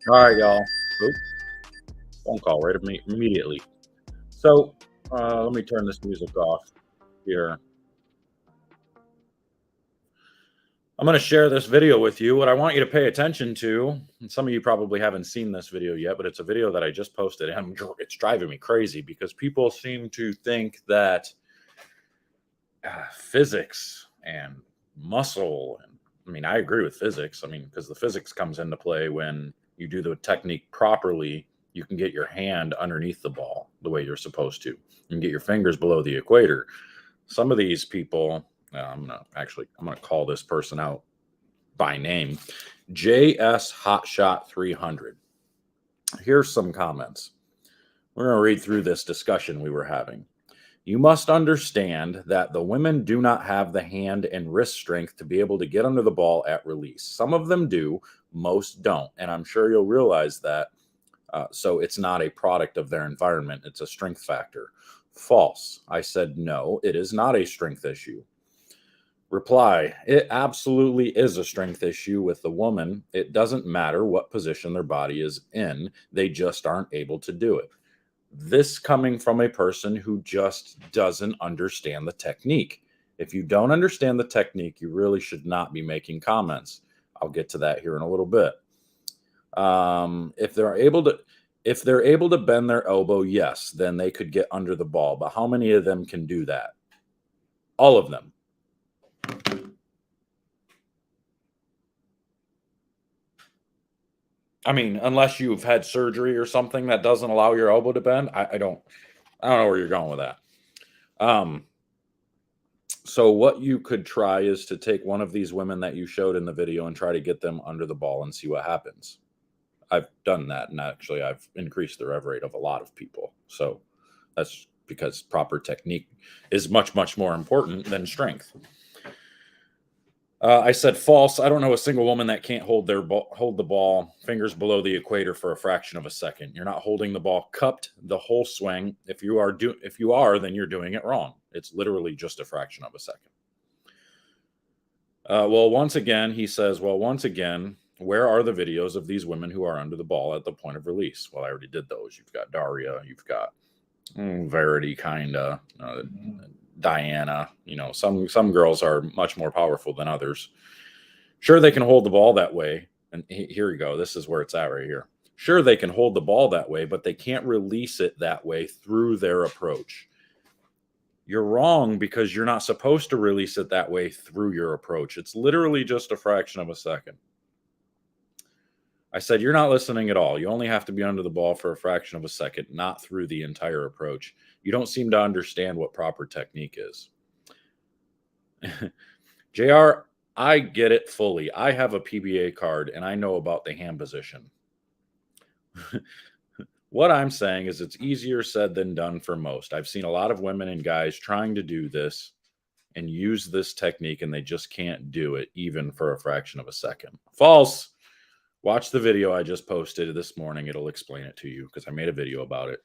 All right, y'all. Oop, phone call right immediately. So let me turn this music off here. I'm going to share this video with you. What I want you to pay attention to, and some of you probably haven't seen this video yet, but it's a video that I just posted, and it's driving me crazy because people seem to think that physics and muscle, and I mean, I agree with physics. I mean, because the physics comes into play when you do the technique properly. You can get your hand underneath the ball the way you're supposed to. You can get your fingers below the equator. Some of these people, I'm gonna call this person out by name, JS Hotshot 300. Here's some comments. We're gonna read through this discussion we were having. You must understand that the women do not have the hand and wrist strength to be able to get under the ball at release. Some of them do, most don't. And I'm sure you'll realize that. So it's not a product of their environment, it's a strength factor. False. I said no, it is not a strength issue. Reply, it absolutely is a strength issue with the woman. It doesn't matter what position their body is in, they just aren't able to do it. This coming from a person who just doesn't understand the technique. If you don't understand the technique, you really should not be making comments. I'll get to that here in a little bit. If they're able to bend their elbow, yes, then they could get under the ball. But how many of them can do that? All of them. I mean, unless you've had surgery or something that doesn't allow your elbow to bend, I don't know where you're going with that. So what you could try is to take one of these women that you showed in the video and try to get them under the ball and see what happens. I've done that, and actually I've increased the rev rate of a lot of people. So that's because proper technique is much, much more important than strength. I said false. I don't know a single woman that can't hold the ball fingers below the equator for a fraction of a second. You're not holding the ball cupped the whole swing. If you are, then you're doing it wrong. It's literally just a fraction of a second. Once again, where are the videos of these women who are under the ball at the point of release? Well, I already did those. You've got Daria. You've got Verity, kinda. Diana, some girls are much more powerful than others. Sure, they can hold the ball that way. And here we go. This is where it's at right here. Sure, they can hold the ball that way, but they can't release it that way through their approach. You're wrong because you're not supposed to release it that way through your approach. It's literally just a fraction of a second. I said, you're not listening at all. You only have to be under the ball for a fraction of a second, not through the entire approach. You don't seem to understand what proper technique is. JR, I get it fully. I have a PBA card and I know about the hand position. What I'm saying is it's easier said than done for most. I've seen a lot of women and guys trying to do this and use this technique, and they just can't do it even for a fraction of a second. False. Watch the video I just posted this morning. It'll explain it to you because I made a video about it.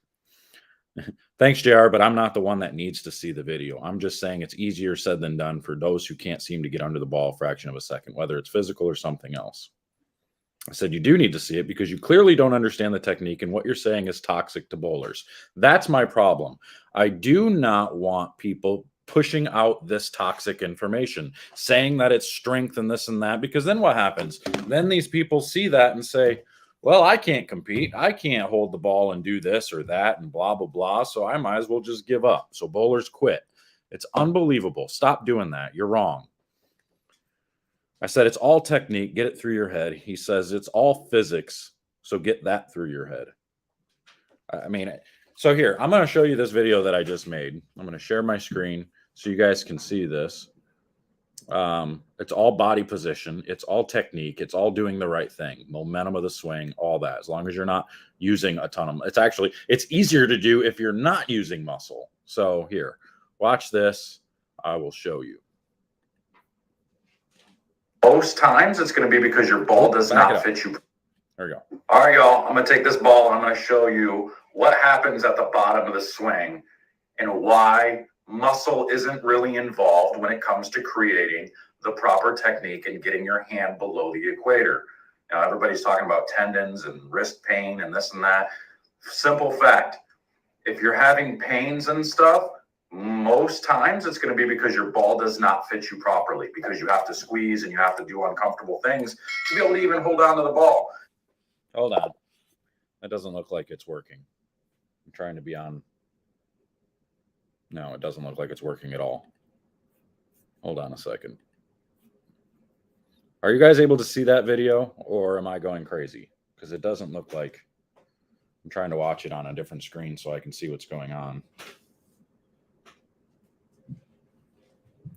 Thanks, JR, but I'm not the one that needs to see the video. I'm just saying it's easier said than done for those who can't seem to get under the ball a fraction of a second, whether it's physical or something else. I said you do need to see it because you clearly don't understand the technique, and what you're saying is toxic to bowlers. That's my problem. I do not want people pushing out this toxic information, saying that it's strength and this and that, because then what happens? Then these people see that and say, well, I can't compete. I can't hold the ball and do this or that and blah, blah, blah. So I might as well just give up. So bowlers quit. It's unbelievable. Stop doing that. You're wrong. I said, it's all technique. Get it through your head. He says, it's all physics. So get that through your head. I mean, so here, I'm going to show you this video that I just made. I'm going to share my screen so you guys can see this. It's all body position. It's all technique. It's all doing the right thing. Momentum of the swing, all that. As long as you're not using a ton of, it's easier to do if you're not using muscle. So here, watch this. I will show you. Most times it's going to be because your ball does not fit you. There we go. All right, y'all. I'm going to take this ball and I'm going to show you what happens at the bottom of the swing and why muscle isn't really involved when it comes to creating the proper technique and getting your hand below the equator. Now, everybody's talking about tendons and wrist pain and this and that. Simple fact, if you're having pains and stuff, most times it's going to be because your ball does not fit you properly, because you have to squeeze and you have to do uncomfortable things to be able to even hold on to the ball. Hold on. That doesn't look like it's working. I'm trying to be on. No, it doesn't look like it's working at all. Hold on a second. Are you guys able to see that video, or am I going crazy? Because it doesn't look like. I'm trying to watch it on a different screen so I can see what's going on.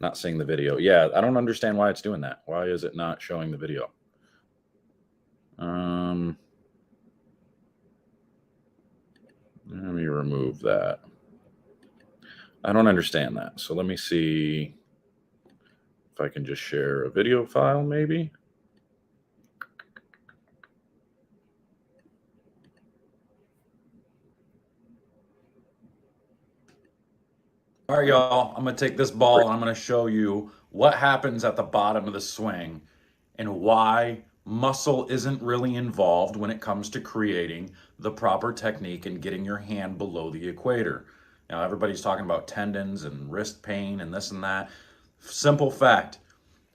Not seeing the video. Yeah, I don't understand why it's doing that. Why is it not showing the video? Let me remove that. I don't understand that. So let me see if I can just share a video file, maybe. All right, y'all, I'm going to take this ball and I'm going to show you what happens at the bottom of the swing and why muscle isn't really involved when it comes to creating the proper technique and getting your hand below the equator. Now, everybody's talking about tendons and wrist pain and this and that. Simple fact,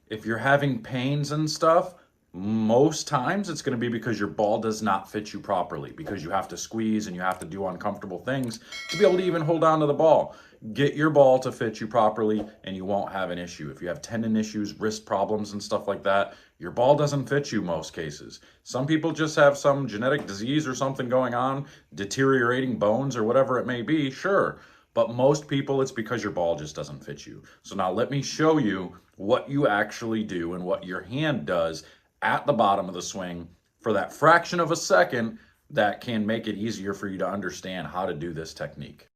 if you're having pains and stuff, most times it's going to be because your ball does not fit you properly, because you have to squeeze and you have to do uncomfortable things to be able to even hold on to the ball. Get your ball to fit you properly and you won't have an issue. If you have tendon issues, wrist problems and stuff like that, your ball doesn't fit you most cases. Some people just have some genetic disease or something going on, deteriorating bones or whatever it may be, sure. But most people, it's because your ball just doesn't fit you. So now let me show you what you actually do and what your hand does at the bottom of the swing for that fraction of a second that can make it easier for you to understand how to do this technique.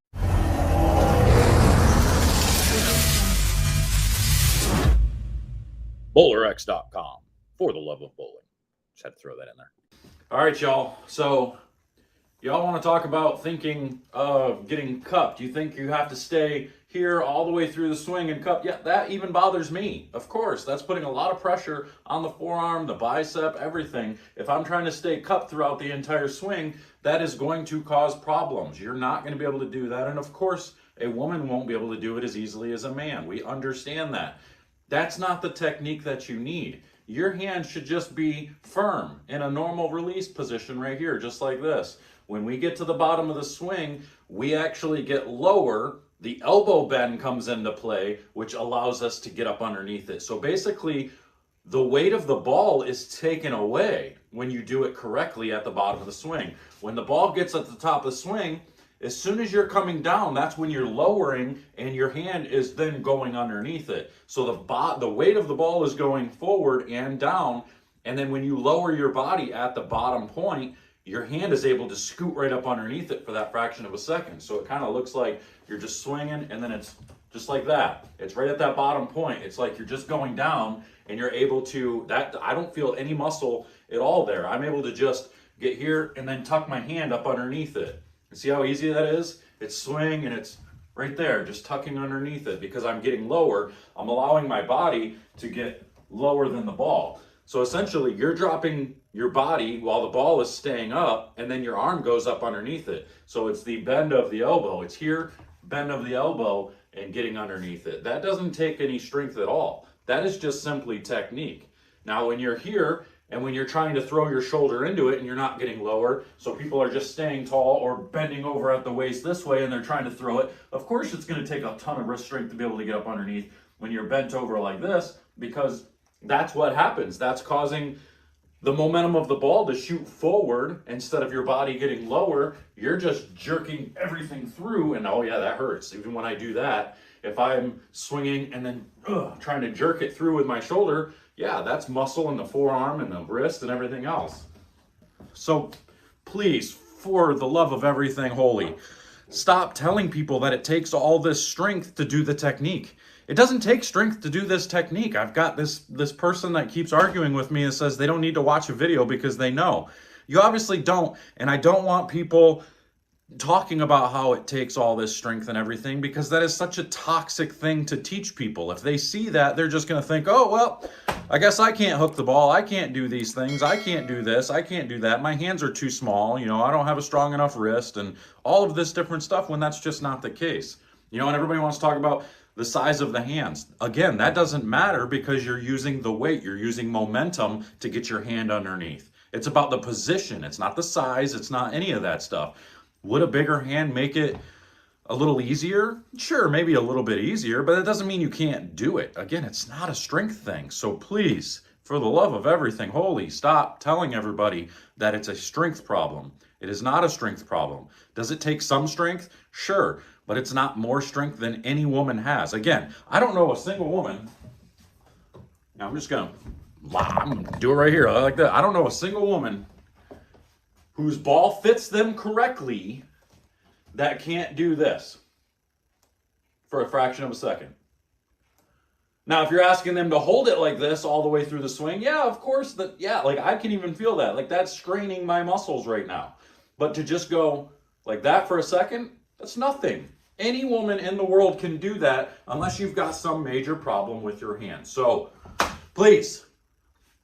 BowlerX.com, for the love of bowling. Just had to throw that in there. All right, y'all. So y'all want to talk about thinking of getting cupped. You think you have to stay here all the way through the swing and cup? Yeah, that even bothers me. Of course, that's putting a lot of pressure on the forearm, the bicep, everything. If I'm trying to stay cupped throughout the entire swing, that is going to cause problems. You're not going to be able to do that. And of course, a woman won't be able to do it as easily as a man. We understand that. That's not the technique that you need. Your hand should just be firm in a normal release position right here, just like this. When we get to the bottom of the swing, we actually get lower. The elbow bend comes into play, which allows us to get up underneath it. So basically, the weight of the ball is taken away when you do it correctly at the bottom of the swing. When the ball gets at the top of the swing, as soon as you're coming down, that's when you're lowering and your hand is then going underneath it. So the weight of the ball is going forward and down. And then when you lower your body at the bottom point, your hand is able to scoot right up underneath it for that fraction of a second. So it kind of looks like you're just swinging and then it's just like that. It's right at that bottom point. It's like you're just going down and you're able to, I don't feel any muscle at all there. I'm able to just get here and then tuck my hand up underneath it. And see how easy that is? It's swing and it's right there, just tucking underneath it because I'm getting lower. I'm allowing my body to get lower than the ball. So essentially you're dropping your body while the ball is staying up and then your arm goes up underneath it. So it's the bend of the elbow. It's here, bend of the elbow and getting underneath it. That doesn't take any strength at all. That is just simply technique. Now when you're here and when you're trying to throw your shoulder into it and you're not getting lower, so people are just staying tall or bending over at the waist this way and they're trying to throw it, of course it's going to take a ton of wrist strength to be able to get up underneath when you're bent over like this, because that's what happens. That's causing the momentum of the ball to shoot forward instead of your body getting lower. You're just jerking everything through, and oh yeah, that hurts. Even when I do that, if I'm swinging and then trying to jerk it through with my shoulder, yeah, that's muscle in the forearm and the wrist and everything else. So please, for the love of everything holy, stop telling people that it takes all this strength to do the technique. It doesn't take strength to do this technique. I've got this person that keeps arguing with me and says they don't need to watch a video because they know. You obviously don't, and I don't want people talking about how it takes all this strength and everything, because that is such a toxic thing to teach people. If they see that, they're just going to think, oh, well, I guess I can't hook the ball. I can't do these things. I can't do this. I can't do that. My hands are too small. I don't have a strong enough wrist and all of this different stuff when that's just not the case. And everybody wants to talk about the size of the hands. Again, that doesn't matter because you're using the weight. You're using momentum to get your hand underneath. It's about the position. It's not the size. It's not any of that stuff. Would a bigger hand make it a little easier? Sure, maybe a little bit easier, but it doesn't mean you can't do it. Again, it's not a strength thing. So please, for the love of everything holy, stop telling everybody that it's a strength problem. It is not a strength problem. Does it take some strength? Sure, but it's not more strength than any woman has. Again, I don't know a single woman. Now I'm gonna do it right here. I like that. I don't know a single woman whose ball fits them correctly that can't do this for a fraction of a second. Now, if you're asking them to hold it like this all the way through the swing, yeah, of course, like I can even feel that. Like that's straining my muscles right now. But to just go like that for a second, that's nothing. Any woman in the world can do that unless you've got some major problem with your hand. So please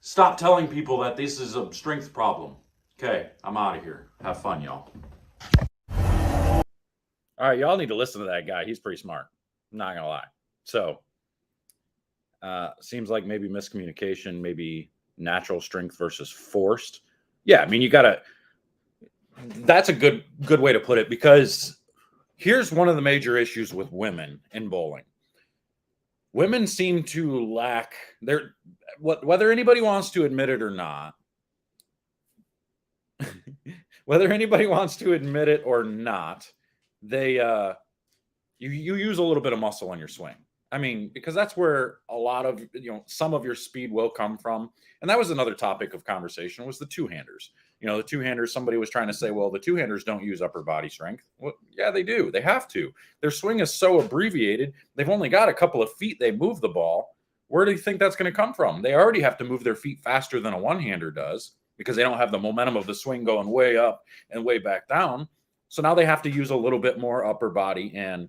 stop telling people that this is a strength problem. Okay, I'm out of here. Have fun, y'all. All right, y'all need to listen to that guy. He's pretty smart. I'm not gonna lie. So, seems like maybe miscommunication, maybe natural strength versus forced. Yeah, I mean, you gotta. That's a good way to put it because here's one of the major issues with women in bowling. Women seem to lack their whether anybody wants to admit it or not. Whether anybody wants to admit it or not, they you use a little bit of muscle on your swing. I mean, because that's where a lot of some of your speed will come from. And that was another topic of conversation was the two-handers. The two-handers, somebody was trying to say, well, the two-handers don't use upper body strength. Well, yeah, they do. They have to. Their swing is so abbreviated. They've only got a couple of feet they move the ball. Where do you think that's going to come from? They already have to move their feet faster than a one-hander does because they don't have the momentum of the swing going way up and way back down. So now they have to use a little bit more upper body and,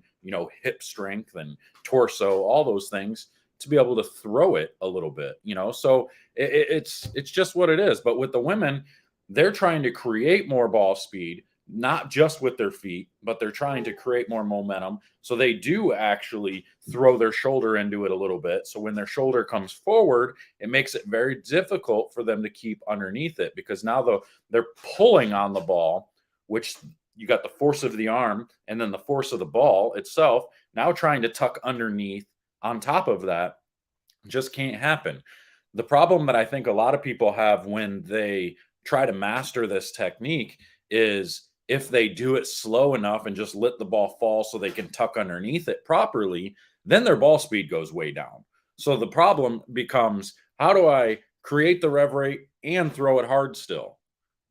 hip strength and torso, all those things to be able to throw it a little bit, So it's just what it is. But with the women, they're trying to create more ball speed, not just with their feet, but they're trying to create more momentum. So they do actually throw their shoulder into it a little bit. So when their shoulder comes forward, it makes it very difficult for them to keep underneath it because now they're pulling on the ball, which you got the force of the arm and then the force of the ball itself. Now trying to tuck underneath on top of that just can't happen. The problem that I think a lot of people have when they try to master this technique is if they do it slow enough and just let the ball fall so they can tuck underneath it properly, then their ball speed goes way down. So the problem becomes, how do I create the rev rate and throw it hard still?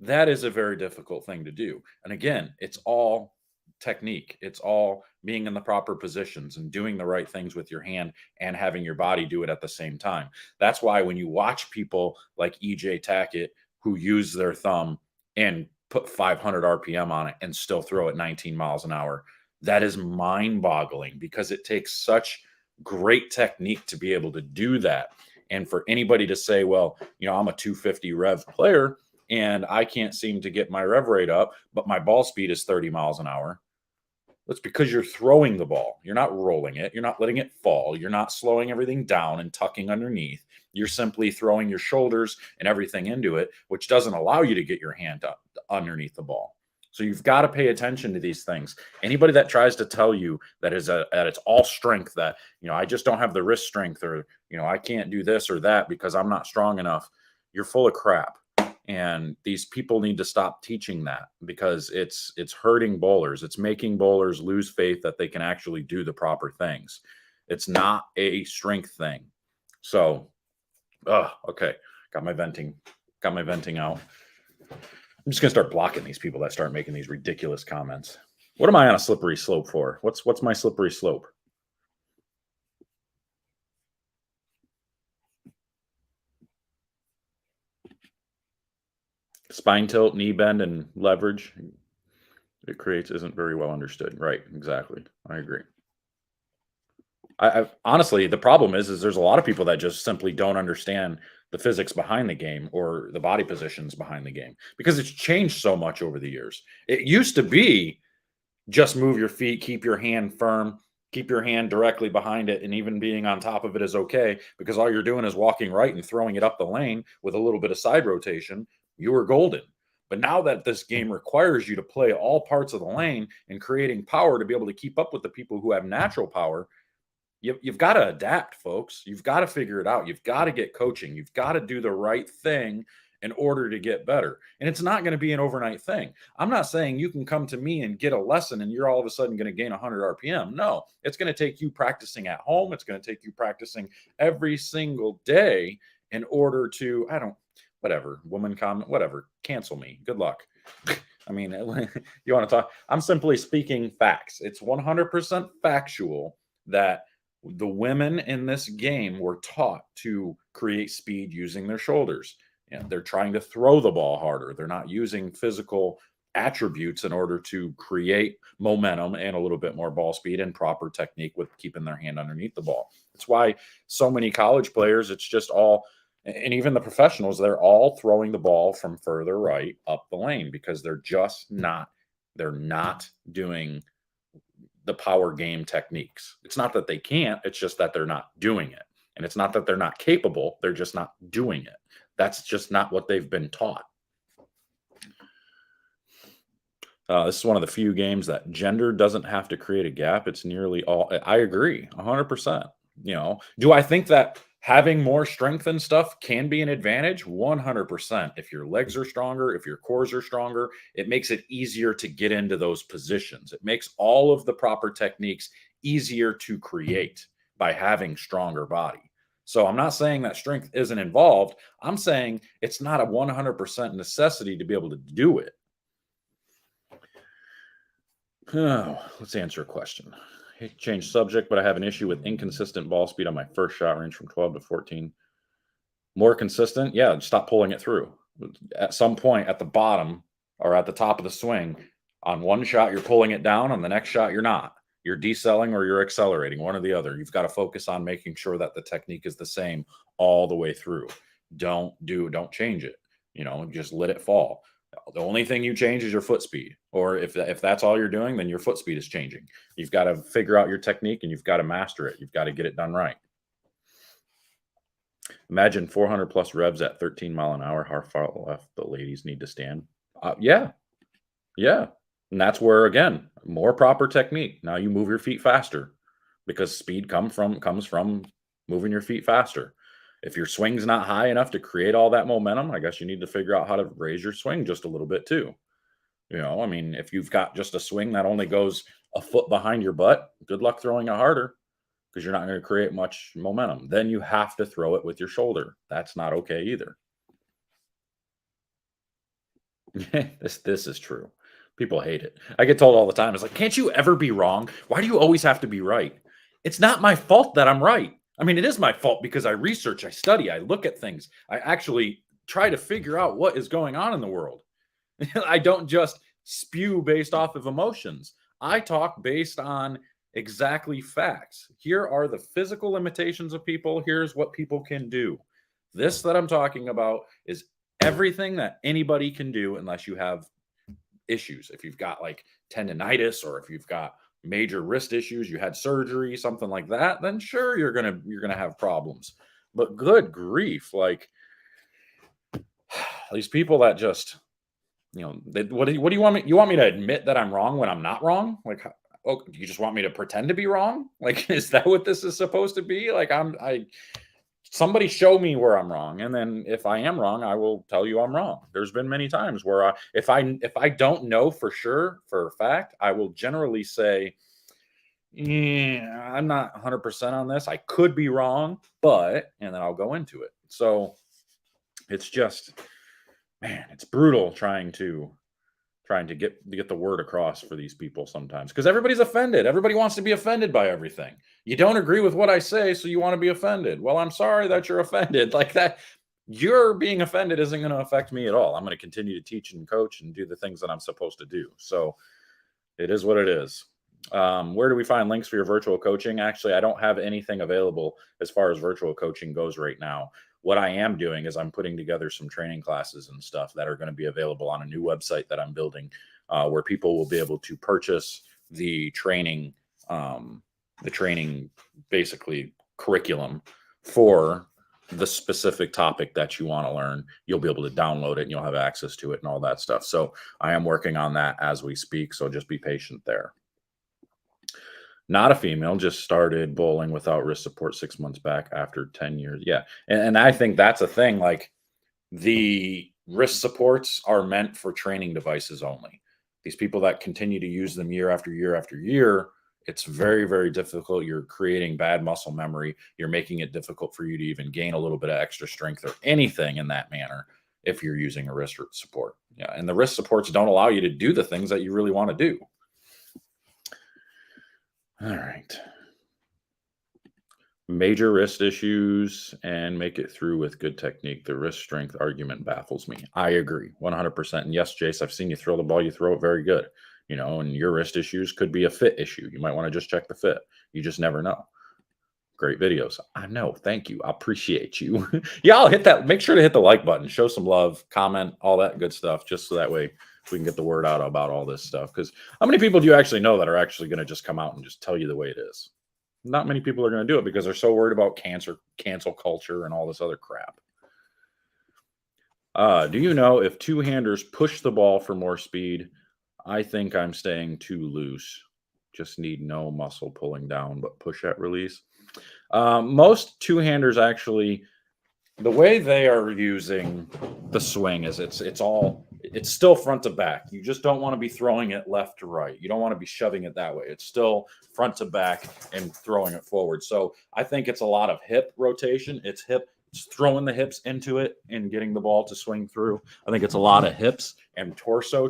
That is a very difficult thing to do. And again, it's all technique. It's all being in the proper positions and doing the right things with your hand and having your body do it at the same time. That's why when you watch people like EJ Tackett who use their thumb and put 500 RPM on it and still throw it 19 miles an hour, that is mind-boggling because it takes such great technique to be able to do that. And for anybody to say, well, I'm a 250 rev player and I can't seem to get my rev rate up, but my ball speed is 30 miles an hour. That's because you're throwing the ball. You're not rolling it. You're not letting it fall. You're not slowing everything down and tucking underneath. You're simply throwing your shoulders and everything into it, which doesn't allow you to get your hand up underneath the ball. So you've got to pay attention to these things. Anybody that tries to tell you that it's all strength, that, I just don't have the wrist strength or, I can't do this or that because I'm not strong enough, you're full of crap. And these people need to stop teaching that because it's hurting bowlers. It's making bowlers lose faith that they can actually do the proper things. It's not a strength thing. So, okay. Got my venting out. I'm just gonna start blocking these people that start making these ridiculous comments. What am I on a slippery slope for? What's my slippery slope? Spine tilt, knee bend, and leverage it creates isn't very well understood. Right, exactly. I agree. Honestly, the problem is there's a lot of people that just simply don't understand the physics behind the game or the body positions behind the game because it's changed so much over the years. It used to be just move your feet, keep your hand firm, keep your hand directly behind it, and even being on top of it is okay because all you're doing is walking right and throwing it up the lane with a little bit of side rotation. You were golden. But now that this game requires you to play all parts of the lane and creating power to be able to keep up with the people who have natural power, you've got to adapt, folks. You've got to figure it out. You've got to get coaching. You've got to do the right thing in order to get better. And it's not going to be an overnight thing. I'm not saying you can come to me and get a lesson and you're all of a sudden going to gain 100 RPM. No, it's going to take you practicing at home. It's going to take you practicing every single day in order to, whatever, woman comment, whatever, cancel me. Good luck. I mean, you want to talk? I'm simply speaking facts. It's 100% factual that the women in this game were taught to create speed using their shoulders. And they're trying to throw the ball harder. They're not using physical attributes in order to create momentum and a little bit more ball speed and proper technique with keeping their hand underneath the ball. That's why so many college players, it's just all, and even the professionals, they're all throwing the ball from further right up the lane because they're not doing the power game techniques. It's not that they can't, it's just that they're not doing it. And it's not that they're not capable, they're just not doing it. That's just not what they've been taught. This is one of the few games that gender doesn't have to create a gap. It's nearly all. I agree, 100%. Do I think that having more strength and stuff can be an advantage? 100%. If your legs are stronger, if your cores are stronger, it makes it easier to get into those positions. It makes all of the proper techniques easier to create by having stronger body. So I'm not saying that strength isn't involved. I'm saying it's not a 100% necessity to be able to do it. Let's answer a question. Change subject, but I have an issue with inconsistent ball speed on my first shot range from 12 to 14. More consistent? Yeah, stop pulling it through. At some point at the bottom or at the top of the swing, on one shot, you're pulling it down. On the next shot, you're not. You're decelling or you're accelerating, one or the other. You've got to focus on making sure that the technique is the same all the way through. Don't change it. Just let it fall. The only thing you change is your foot speed. Or if that's all you're doing, then your foot speed is changing. You've got to figure out your technique and you've got to master it. You've got to get it done right. Imagine 400 plus revs at 13 mile an hour. How far left the ladies need to stand? Yeah. And that's where, again, more proper technique. Now you move your feet faster because speed comes from moving your feet faster. If your swing's not high enough to create all that momentum, I guess you need to figure out how to raise your swing just a little bit too. If you've got just a swing that only goes a foot behind your butt, good luck throwing it harder because you're not going to create much momentum. Then you have to throw it with your shoulder. That's not okay either. This is true. People hate it. I get told all the time, it's like, can't you ever be wrong? Why do you always have to be right? It's not my fault that I'm right. I mean, it is my fault because I research, I study, I look at things. I actually try to figure out what is going on in the world. I don't just spew based off of emotions. I talk based on exactly facts. Here are the physical limitations of people. Here's what people can do. This that I'm talking about is everything that anybody can do unless you have issues. If you've got like tendonitis or if you've got major wrist issues, you had surgery, something like that, then sure you're going to have problems. But good grief, like these people that just what do you want me? You want me to admit that I'm wrong when I'm not wrong? Like, oh, you just want me to pretend to be wrong? Like, is that what this is supposed to be? Like, somebody show me where I'm wrong, and then if I am wrong, I will tell you I'm wrong. There's been many times where if I don't know for sure for a fact, I will generally say, yeah, I'm not 100% on this. I could be wrong, and then I'll go into it. So it's just, man, it's brutal trying to get the word across for these people sometimes because everybody's offended. Everybody wants to be offended by everything. You don't agree with what I say, so you want to be offended. Well, I'm sorry that you're offended. Like that, your being offended isn't going to affect me at all. I'm going to continue to teach and coach and do the things that I'm supposed to do. So it is what it is. Where do we find links for your virtual coaching? Actually, I don't have anything available as far as virtual coaching goes right now. What I am doing is I'm putting together some training classes and stuff that are going to be available on a new website that I'm building, where people will be able to purchase the training basically curriculum for the specific topic that you want to learn. You'll be able to download it and you'll have access to it and all that stuff. So I am working on that as we speak. So just be patient there. Not a female, just started bowling without wrist support 6 months back after 10 years. Yeah. And I think that's a thing. Like, the wrist supports are meant for training devices only. These people that continue to use them year after year after year, it's very, very difficult. You're creating bad muscle memory. You're making it difficult for you to even gain a little bit of extra strength or anything in that manner if you're using a wrist support. Yeah. And the wrist supports don't allow you to do the things that you really want to do. All right. Major wrist issues and make it through with good technique. The wrist strength argument baffles me. I agree 100%. And yes, Jace, I've seen you throw the ball. You throw it very good, and your wrist issues could be a fit issue. You might want to just check the fit. You just never know. Great videos. I know. Thank you. I appreciate you. Yeah, I'll hit that. Make sure to hit the like button, show some love, comment, all that good stuff, just so that way we can get the word out about all this stuff. Because how many people do you actually know that are actually going to just come out and just tell you the way it is? Not many people are going to do it because they're so worried about cancel culture, and all this other crap. Do you know if two-handers push the ball for more speed? I think I'm staying too loose. Just need no muscle pulling down, but push at release. Most two-handers actually, the way they are using the swing is it's still front to back. You just don't want to be throwing it left to right. You don't want to be shoving it that way. It's still front to back and throwing it forward. So I think it's a lot of hip rotation. It's throwing the hips into it and getting the ball to swing through. I think it's a lot of hips and torso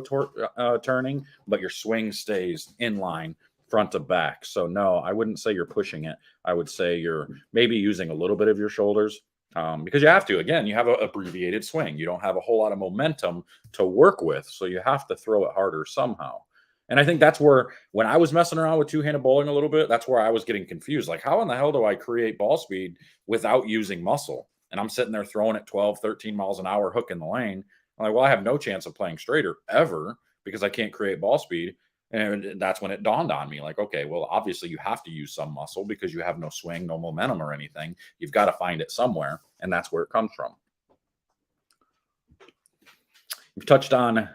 turning, but your swing stays in line front to back. So no, I wouldn't say you're pushing it. I would say you're maybe using a little bit of your shoulders. Because you have to, again, you have an abbreviated swing. You don't have a whole lot of momentum to work with. So you have to throw it harder somehow. And I think that's where, when I was messing around with two-handed bowling a little bit, that's where I was getting confused. Like, how in the hell do I create ball speed without using muscle? And I'm sitting there throwing it 12, 13 miles an hour, hook in the lane. I'm like, well, I have no chance of playing straighter ever because I can't create ball speed. And that's when it dawned on me, like, okay, well, obviously you have to use some muscle because you have no swing, no momentum or anything. You've got to find it somewhere, and that's where it comes from. You've touched on,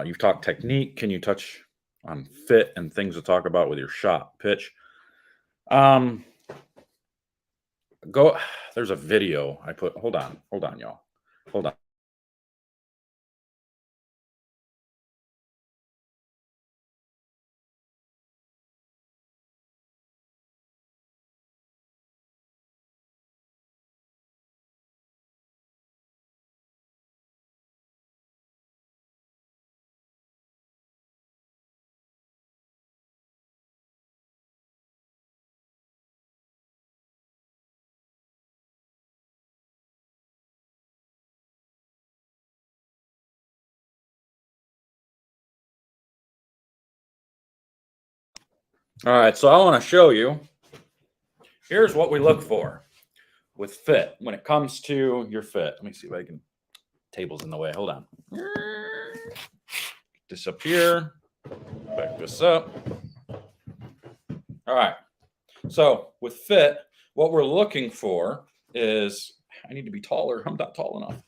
you've talked technique. Can you touch on fit and things to talk about with your shot pitch? There's a video I put. Hold on, y'all. Hold on. All right, so I want to show you. Here's what we look for with fit when it comes to your fit. Let me see if I can. Table's in the way. Hold on. Disappear. Back this up. All right. So with fit, what we're looking for is, I need to be taller. I'm not tall enough.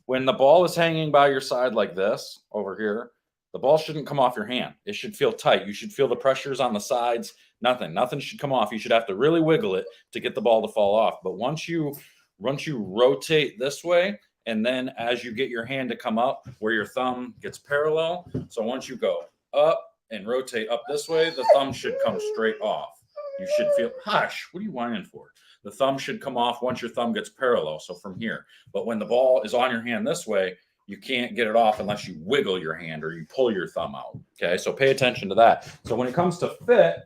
When the ball is hanging by your side like this over here, the ball shouldn't come off your hand. It should feel tight. You should feel the pressures on the sides. Nothing should come off. You should have to really wiggle it to get the ball to fall off. But once you rotate this way, and then as you get your hand to come up where your thumb gets parallel, so once you go up and rotate up this way, the thumb should come straight off. You should feel, hush, what are you whining for? The thumb should come off once your thumb gets parallel, so from here. But when the ball is on your hand this way, you can't get it off unless you wiggle your hand or you pull your thumb out. Okay, so pay attention to that. So when it comes to fit,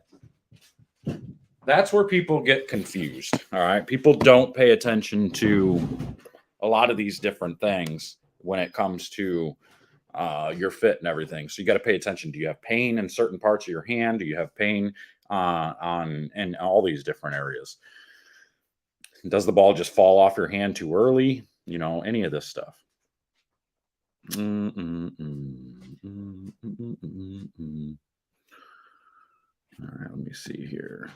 that's where people get confused. All right, people don't pay attention to a lot of these different things when it comes to your fit and everything. So you got to pay attention. Do you have pain in certain parts of your hand? Do you have pain on in all these different areas? Does the ball just fall off your hand too early? You know, any of this stuff. All right, let me see here.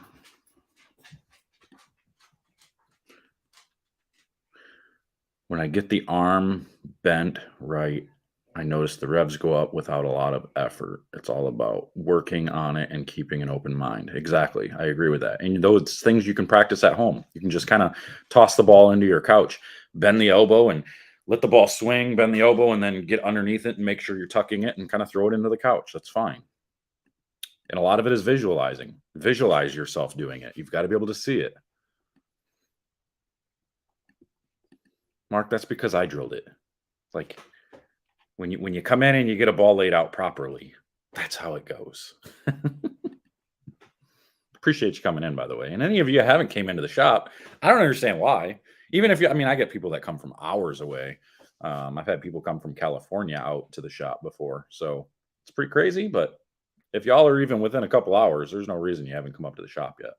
When I get the arm bent right, I notice the revs go up without a lot of effort. It's all about working on it and keeping an open mind. Exactly. I agree with that. And those things you can practice at home. You can just kind of toss the ball into your couch, bend the elbow and let the ball swing, bend the elbow, and then get underneath it and make sure you're tucking it and kind of throw it into the couch. That's fine. And a lot of it is visualizing. Visualize yourself doing it. You've got to be able to see it. Mark, that's because I drilled it. Like when you come in and you get a ball laid out properly, that's how it goes. Appreciate you coming in, by the way. And any of you haven't came into the shop, I don't understand why. Even if you, I mean, I get people that come from hours away. I've had people come from California out to the shop before, so it's pretty crazy. But if y'all are even within a couple hours, there's no reason you haven't come up to the shop yet.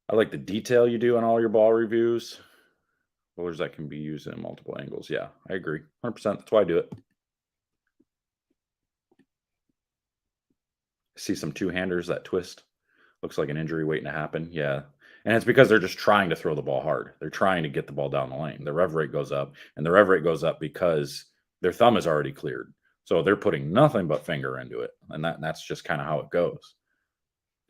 I like the detail you do on all your ball reviews. Rollers that can be used in multiple angles. Yeah, I agree. 100%. That's why I do it. I see some two-handers that twist. Looks like an injury waiting to happen. Yeah. And it's because they're just trying to throw the ball hard. They're trying to get the ball down the lane. The rev rate goes up, and the rev rate goes up because their thumb is already cleared. So they're putting nothing but finger into it. And that's just kind of how it goes.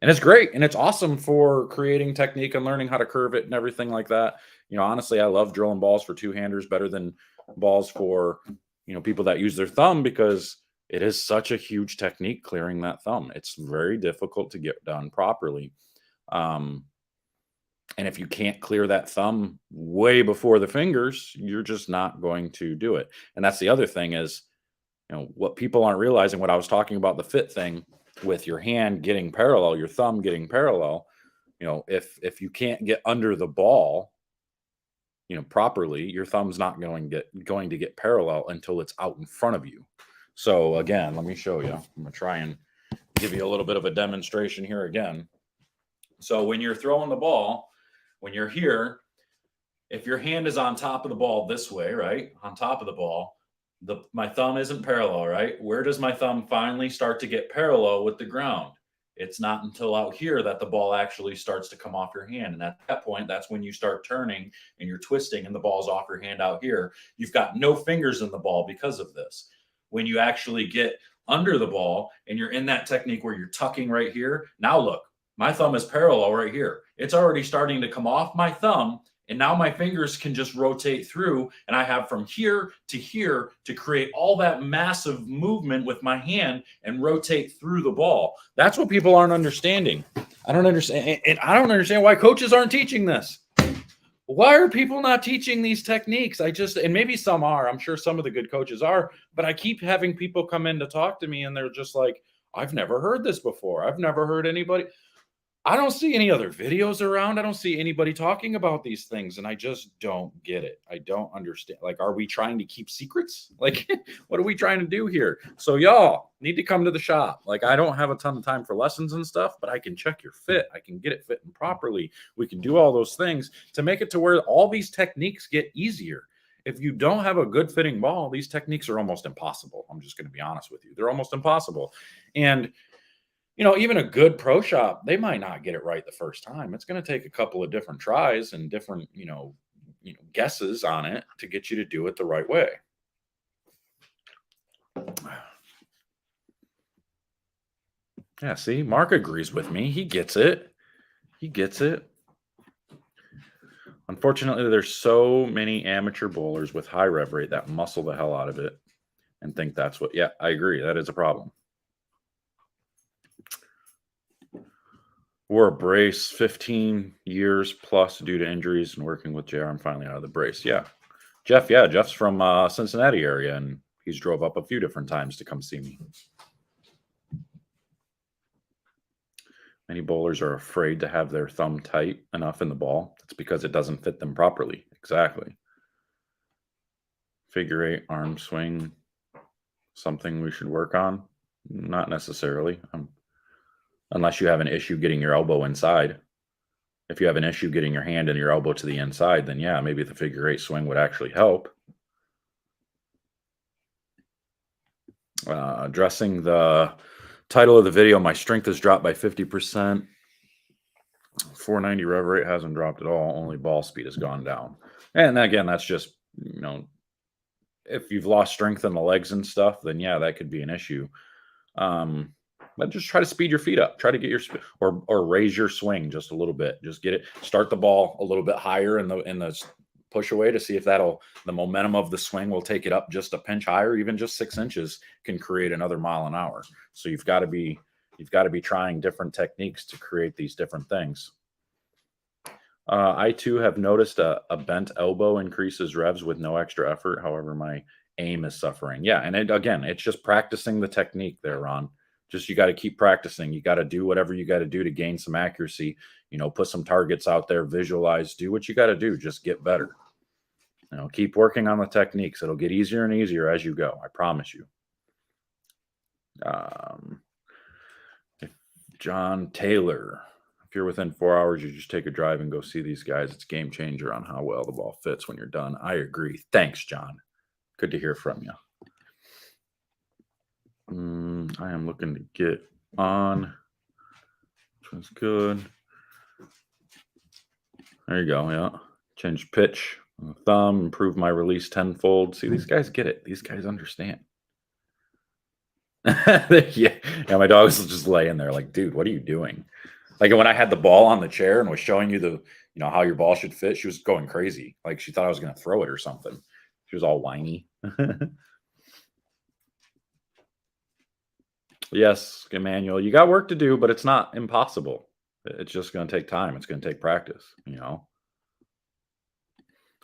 And it's great. And it's awesome for creating technique and learning how to curve it and everything like that. You know, honestly, I love drilling balls for two-handers better than balls for, you know, people that use their thumb, because it is such a huge technique clearing that thumb. It's very difficult to get done properly. And if you can't clear that thumb way before the fingers, you're just not going to do it. And that's the other thing is, you know, what people aren't realizing, what I was talking about, the fit thing with your hand getting parallel, your thumb getting parallel, you know, if you can't get under the ball, you know, properly, your thumb's not going to get parallel until it's out in front of you. So again, let me show you. I'm going to try and give you a little bit of a demonstration here again. So when you're throwing the ball, when you're here, if your hand is on top of the ball this way, right, on top of the ball, my thumb isn't parallel, right? Where does my thumb finally start to get parallel with the ground? It's not until out here that the ball actually starts to come off your hand. And at that point, that's when you start turning and you're twisting and the ball's off your hand out here. You've got no fingers in the ball because of this. When you actually get under the ball and you're in that technique where you're tucking right here, now look, my thumb is parallel right here. It's already starting to come off my thumb. And now my fingers can just rotate through, and I have from here to create all that massive movement with my hand and rotate through the ball. That's what people aren't understanding. I don't understand. And I don't understand why coaches aren't teaching this. Why are people not teaching these techniques? And maybe some are. I'm sure some of the good coaches are, but I keep having people come in to talk to me, and they're just like, I've never heard this before. I've never heard anybody. I don't see any other videos around. I don't see anybody talking about these things, and I just don't get it. I don't understand. Like, are we trying to keep secrets? Like, what are we trying to do here? So y'all need to come to the shop. Like, I don't have a ton of time for lessons and stuff, but I can check your fit. I can get it fitting properly. We can do all those things to make it to where all these techniques get easier. If you don't have a good fitting ball, these techniques are almost impossible. I'm just going to be honest with you. They're almost impossible. And you know, even a good pro shop, they might not get it right the first time. It's going to take a couple of different tries and different, guesses on it to get you to do it the right way. Yeah, see, Mark agrees with me. He gets it. He gets it. Unfortunately, there's so many amateur bowlers with high rev rate that muscle the hell out of it and think that's what, yeah, I agree. That is a problem. Wore a brace 15 years plus due to injuries and working with JR. I'm finally out of the brace. Yeah. Jeff's from Cincinnati area, and he's drove up a few different times to come see me. Many bowlers are afraid to have their thumb tight enough in the ball. It's because it doesn't fit them properly. Exactly. Figure eight arm swing, something we should work on? Not necessarily, unless you have an issue getting your elbow inside. If you have an issue getting your hand and your elbow to the inside, then yeah, maybe the figure eight swing would actually help. Addressing the title of the video, my strength has dropped by 50%. 490 rev rate hasn't dropped at all. Only ball speed has gone down. And again, that's just, if you've lost strength in the legs and stuff, then yeah, that could be an issue. But just try to speed your feet up. Try to get your or raise your swing just a little bit. Just get it. Start the ball a little bit higher in the push away to see if the momentum of the swing will take it up just a pinch higher. Even just 6 inches can create another mile an hour. So you've got to be trying different techniques to create these different things. I too have noticed a bent elbow increases revs with no extra effort. However, my aim is suffering. Yeah, and it's just practicing the technique there, Ron. Just you got to keep practicing. You got to do whatever you got to do to gain some accuracy. Put some targets out there, visualize, do what you got to do. Just get better. Keep working on the techniques. It'll get easier and easier as you go. I promise you. John Taylor. If you're within 4 hours, you just take a drive and go see these guys. It's a game changer on how well the ball fits when you're done. I agree. Thanks, John. Good to hear from you. I am looking to get on. Which one's good? There you go. Yeah. Change pitch on the thumb, improve my release tenfold. See, these guys get it. These guys understand. Yeah, my dog was just laying there like, dude, what are you doing? Like when I had the ball on the chair and was showing you how your ball should fit, she was going crazy. Like she thought I was going to throw it or something. She was all whiny. Yes, Emmanuel, you got work to do, but it's not impossible. It's just going to take time. It's going to take practice,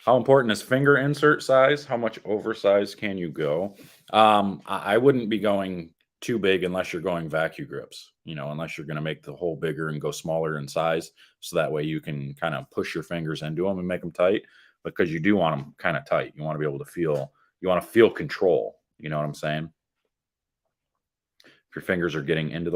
How important is finger insert size? How much oversized can you go? I wouldn't be going too big unless you're going vacuum grips, unless you're going to make the hole bigger and go smaller in size. So that way you can kind of push your fingers into them and make them tight, because you do want them kind of tight. You want to be able to feel control. You know what I'm saying? If your fingers are getting into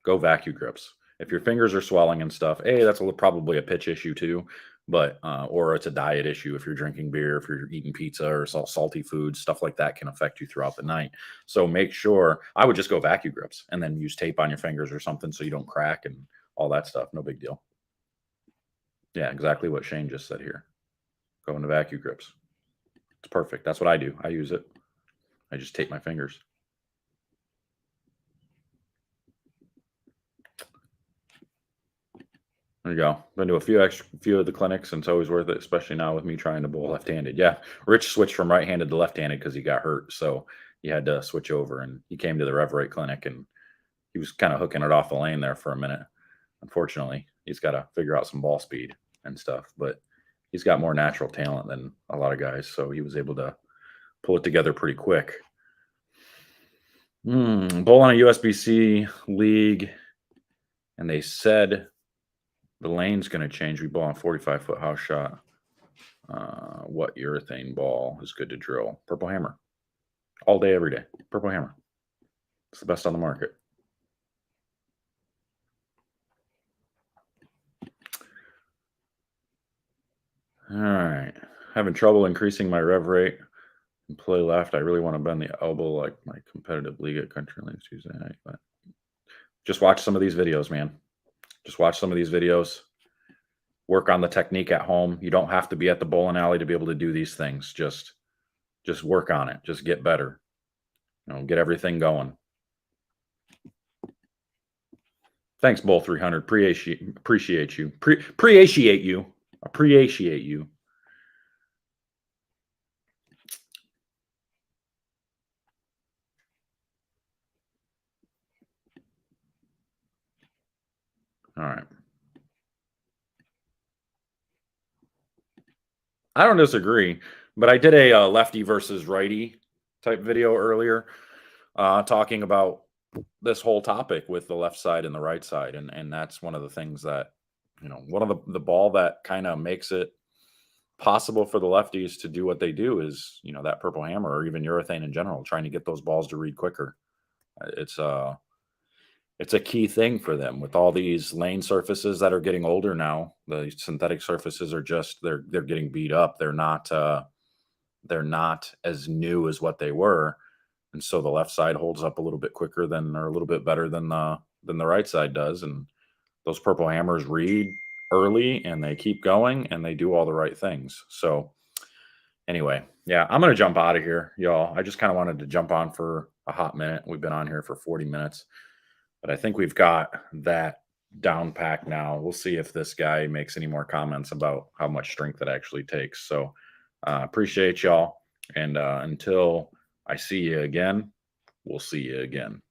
go vacuum grips. If your fingers are swelling and stuff, that's probably a pitch issue too. But or it's a diet issue. If you're drinking beer, if you're eating pizza or salty foods, stuff like that can affect you throughout the night. So make sure, I would just go vacuum grips and then use tape on your fingers or something so you don't crack and all that stuff. No big deal. Yeah, exactly what Shane just said here. Go into vacuum grips. It's perfect. That's what I do. I use it. I just tape my fingers. There you go. Been to a few of the clinics, and it's always worth it, especially now with me trying to bowl left-handed. Yeah, Rich switched from right-handed to left-handed because he got hurt, so he had to switch over. And he came to the Rev Right clinic, and he was kind of hooking it off the lane there for a minute. Unfortunately, he's got to figure out some ball speed and stuff, but he's got more natural talent than a lot of guys, so he was able to pull it together pretty quick. Bowl on a USBC league, and they said the lane's going to change. We bowl on 45-foot house shot. What urethane ball is good to drill? Purple Hammer. All day, every day. Purple Hammer. It's the best on the market. All right. Having trouble increasing my rev rate and play left. I really want to bend the elbow like my competitive league at Country Lanes Tuesday night. But just watch some of these videos, man. Just watch some of these videos. Work on the technique at home. You don't have to be at the bowling alley to be able to do these things. Just work on it. Just get better. Get everything going. Thanks, Bowl 300. Appreciate you. Appreciate you. Appreciate you. All right. I don't disagree, but I did a lefty versus righty type video earlier talking about this whole topic with the left side and the right side. And that's one of the things that, one of the ball that kind of makes it possible for the lefties to do what they do is, that purple hammer or even urethane in general, trying to get those balls to read quicker. It's a key thing for them with all these lane surfaces that are getting older now. The synthetic surfaces are just they're getting beat up. They're not as new as what they were. And so the left side holds up a little bit quicker than or a little bit better than the right side does. And those purple hammers read early and they keep going and they do all the right things. So anyway, yeah, I'm going to jump out of here, y'all. I just kind of wanted to jump on for a hot minute. We've been on here for 40 minutes, but I think we've got that down pack now. We'll see if this guy makes any more comments about how much strength it actually takes. So appreciate y'all. And until I see you again, we'll see you again.